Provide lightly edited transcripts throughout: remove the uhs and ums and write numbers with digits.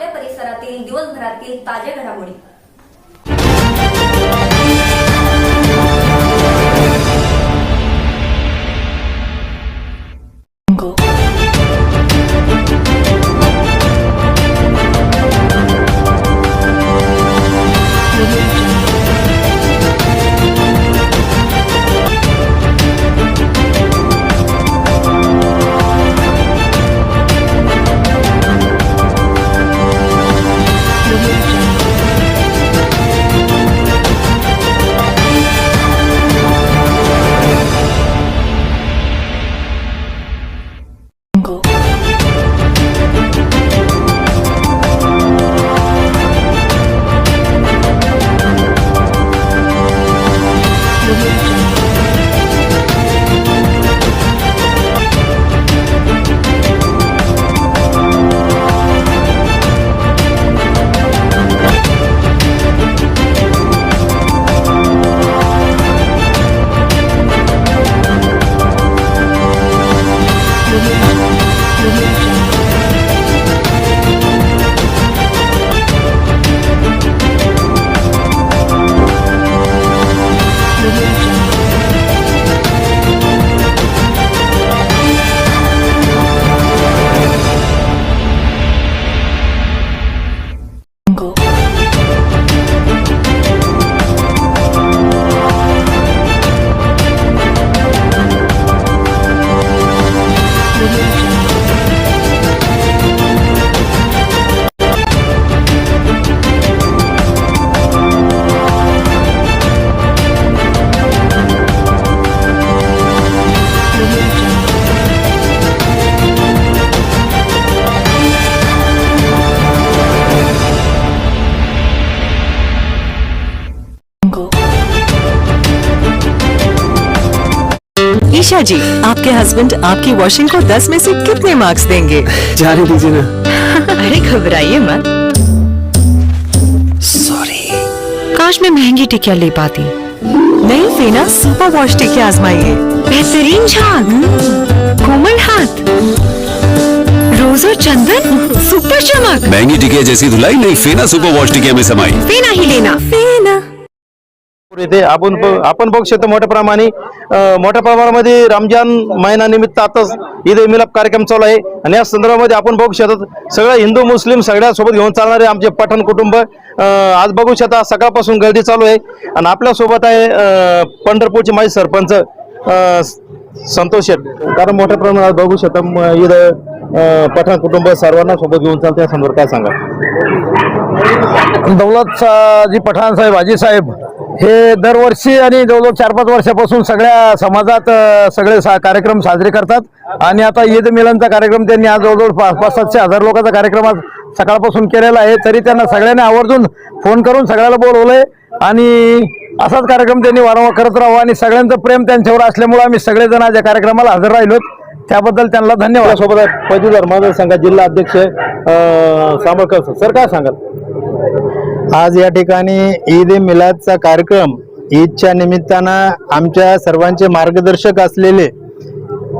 आपल्या परिसरातील दिवसभरातील ताज्या घडामोडी। ईशा जी, आपके हस्बैंड आपकी वॉशिंग को 10 में से कितने मार्क्स देंगे? जाने दीजिए ना। अरे घबराइए मत। सॉरी। काश मैं महंगी टिकिया ले पाती। नहीं फेना सुपर वॉश टिकिया आजमाइए। बेहतरीन झाग, कोमल हाथ, रोज और चंदन, सुपर चमक। महंगी टिकिया जैसी धुलाई नहीं, फेना सुपर वॉश टिकिया में समाई। फेना ही लेना, फेना। इथे आपण बघू शकतो मोठ्या प्रमाणामध्ये रमजान महिन्यानिमित्त आताच ईद ए मिलाद कार्यक्रम चालू आहे आणि या संदर्भामध्ये आपण बघू शकतो सगळं हिंदू मुस्लिम सगळ्या सोबत घेऊन चालणारे आमचे पठाण कुटुंब आज बघू शकता सकाळपासून गर्दी चालू आहे आणि आपल्या सोबत आहे पंढरपूरचे माजी सरपंच संतोष शेठ। कारण मोठ्या प्रमाणात बघू शकता ईद पठाण कुटुंब सर्वांना सोबत घेऊन चालते या संदर्भात काय सांगा? दौलत जी पठाण साहेब हाजी साहेब हे दरवर्षी आणि जवळजवळ 4-5 वर्षापासून सगळ्या समाजात सगळे कार्यक्रम साजरे करतात आणि आता ईद मिलनचा कार्यक्रम त्यांनी आज जवळजवळ 500-700 हजार लोकांचा कार्यक्रम आज सकाळपासून केलेला आहे। तरी त्यांना सगळ्यांनी आवर्जून फोन करून सगळ्याला बोलवलंय आणि असाच कार्यक्रम त्यांनी वारंवार करत राहावा आणि सगळ्यांचं प्रेम त्यांच्यावर असल्यामुळे आम्ही सगळेजण आज या कार्यक्रमाला हजर राहिलो, त्याबद्दल त्यांना धन्यवाद। सोबत पदवीधर माझा संघ जिल्हा अध्यक्ष सामळकर सर, काय सांगाल? आज या ठिकाणी ईद ए मिलादचा कार्यक्रम ईदच्या निमित्तानं आमच्या सर्वांचे मार्गदर्शक असलेले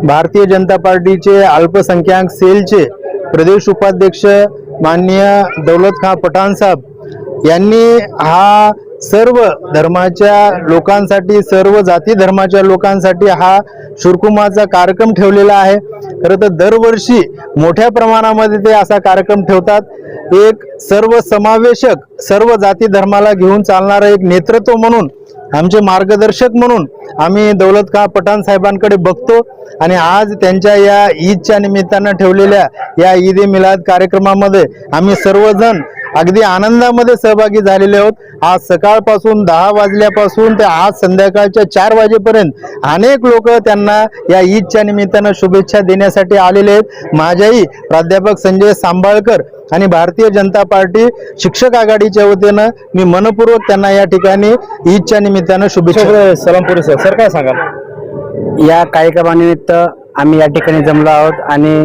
भारतीय जनता पार्टीचे अल्पसंख्याक सेलचे प्रदेश उपाध्यक्ष माननीय दौलत खान पठाण साहेब यांनी हा सर्व धर्माच्या लोकांसाठी, सर्व जाती धर्माच्या लोकांसाठी हा शुरकुमाचा कार्यक्रम ठेवलेला आहे। खरं तर दरवर्षी मोठ्या प्रमाणामध्ये ते असा कार्यक्रम ठेवतात। एक सर्व समावेशक, सर्व जाती धर्माला घेऊन चालणारा एक नेतृत्व म्हणून, आमचे मार्गदर्शक म्हणून आम्ही दौलत खान पठाण साहेबांकडे बघतो आणि आज त्यांच्या या ईदच्या निमित्तानं ठेवलेल्या या ईद ए मिलाद कार्यक्रमामध्ये आम्ही सर्वजण अगदी आनंदामध्ये सहभागी झालेले आहोत। आज सकाळपासून 10 वाजल्यापासून ते आज संध्याकाळच्या 4 वाजेपर्यंत अनेक लोक त्यांना या ईदच्या निमित्तानं शुभेच्छा देण्यासाठी आलेले आहेत। माझ्याही प्राध्यापक संजय सांबाळकर आणि भारतीय जनता पार्टी शिक्षक आघाडीच्या वतीनं मी मनपूर्वक त्यांना या ठिकाणी ईदच्या निमित्तानं शुभेच्छा। सलामपुरी सर, काय सांगाल? या कार्यक्रमानिमित्त आम्ही या ठिकाणी जमलो आहोत आणि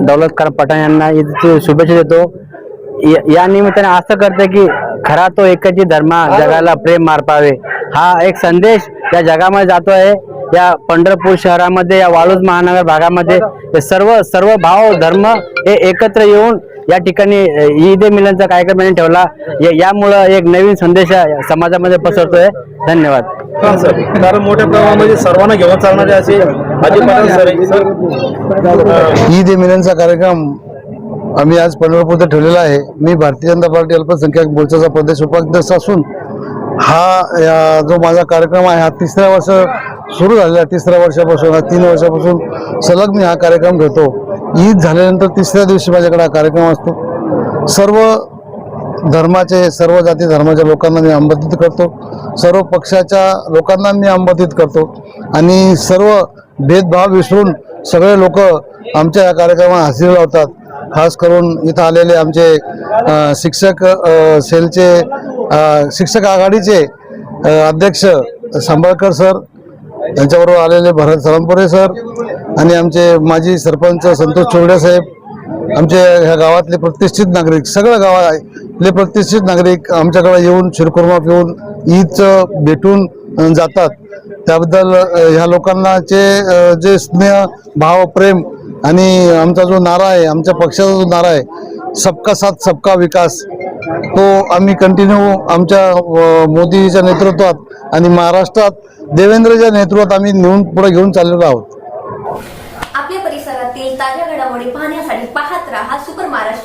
दौलत खान पठाण यांना ईदची शुभेच्छा देतो। या निमित्ताने असं करते की खरा तो एकच धर्म जगाला प्रेम मार्पावे हा एक संदेश या जगामध्ये जातो आहे या पंढरपूर शहरामध्ये, या वाळूज महानगर भागामध्ये हे सर्व भाव धर्म हे एकत्र येऊन या ठिकाणी ईद ए मिलनचा कार्यक्रम यांनी ठेवला. यामुळं एक नवीन संदेश समाजामध्ये पसरतोय. धन्यवाद. कारण मोठ्या प्रमाणामध्ये सर्वांना घेऊन चालणारे असे अजित पठाण सर आहे. सर, ईद ए मिलनचा कार्यक्रम आम्ही आज पंढरपूर ठेवलेला आहे. मी भारतीय जनता पार्टी अल्पसंख्याक मोर्चाचा प्रदेश उपाध्यक्ष असून हा जो माझा कार्यक्रम आहे हा तिसऱ्या वर्ष सुरू झालेला, तिसऱ्या वर्षापासून 3 वर्षापासून सलग मी हा कार्यक्रम घेतो. ईद झाल्यानंतर तिसऱ्या दिवशी माझ्याकडे हा कार्यक्रम असतो. सर्व धर्माचे, सर्व जाती धर्माच्या लोकांना मी आमंत्रित करतो, सर्व पक्षाच्या लोकांना मी आमंत्रित करतो आणि सर्व भेदभाव विसरून सगळे लोक आमच्या या कार्यक्रमात हजेरी लावतात. खास करून इथं आलेले आमचे शिक्षक सेलचे शिक्षक आघाडीचे अध्यक्ष सांबळकर सर, त्यांच्याबरोबर आलेले भरत सावंतपुरे सर आणि आमचे माजी सरपंच संतोष चोरडे साहेब, आमचे ह्या गावातले प्रतिष्ठित नागरिक, सगळ्या गावातले प्रतिष्ठित नागरिक आमच्याकडे येऊन शिरखुर्मा पिऊन ईदचं भेटून जातात. त्याबद्दल ह्या लोकांनाचे जे स्नेह भाव प्रेम आणि आमचा जो नारा आहे, आमच्या पक्षाचा जो नारा आहे सबका साथ सबका विकास, तो आम्ही कंटिन्यू आमच्या मोदीच्या नेतृत्वात आणि महाराष्ट्रात देवेंद्रच्या नेतृत्वात आम्ही पुढे घेऊन चाललेलो आहोत. आपल्या परिसरातील ताज्या घडामोडी पाहण्यासाठी पाहत राहा सुपर महाराष्ट्र.